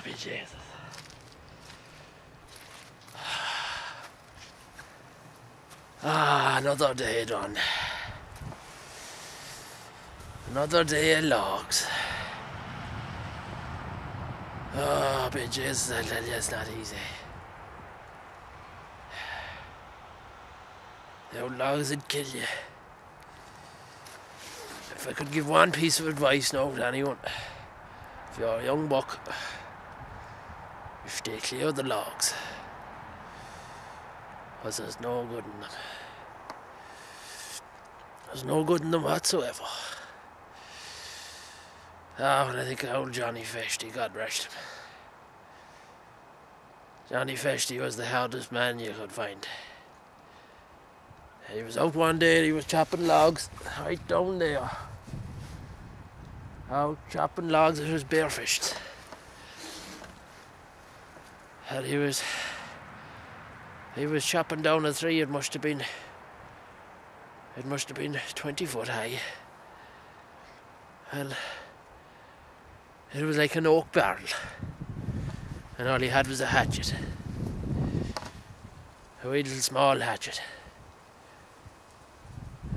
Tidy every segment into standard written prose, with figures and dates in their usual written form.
be Jesus. Another day done. Another day of logs. Oh, be Jesus, I tell you, it's not easy. The old logs would kill you. If I could give one piece of advice now to anyone, if you're a young buck, you stay clear of the logs, because there's no good in them. There's no good in them whatsoever. When I think of old Johnny Festy, God rest him. Johnny Festy was the hardest man you could find. He was out one day and he was chopping logs right down there. Out chopping logs with his bare fists. And he was chopping down a tree. It must have been 20 foot high. And it was like an oak barrel. And all he had was a hatchet. A wee little small hatchet.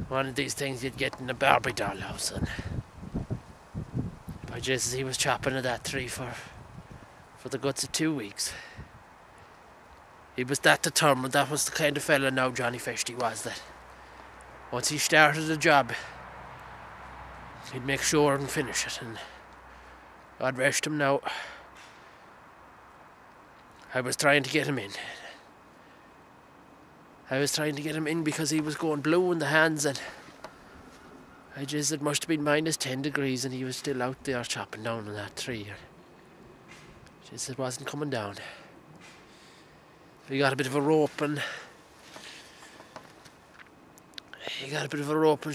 One of these things you'd get in a Barbie doll house, and by Jesus, he was chopping at that tree for the guts of 2 weeks. He was that determined. That was the kind of fella now Johnny Festy was, that once he started a job, he'd make sure and finish it, and God rest him now. I was trying to get him in. Because he was going blue in the hands, and it must have been -10 degrees, and he was still out there chopping down on that tree. It wasn't coming down. We got a bit of a rope and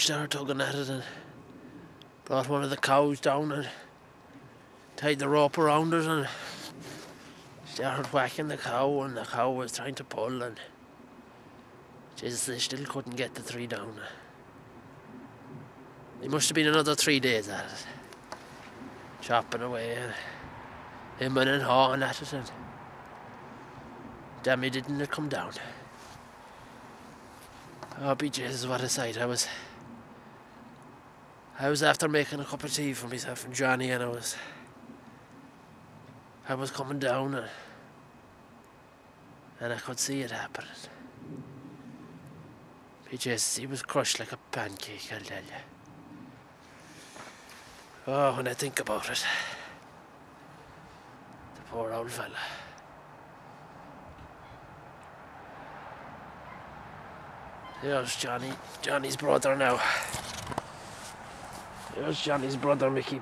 started tugging at it, and brought one of the cows down and tied the rope around it and started whacking the cow, and the cow was trying to pull, and Jesus, they still couldn't get the tree down. It must have been another 3 days at it, chopping away and hemming and hawing at it, and damn, it didn't come down. Oh, be Jesus, what a sight. I was after making a cup of tea for myself and Johnny, and I was coming down, and I could see it happening. Jesus, he was crushed like a pancake, I'll tell you. Oh, when I think about it, the poor old fella. There's Johnny's brother now. There's Johnny's brother, Mickey.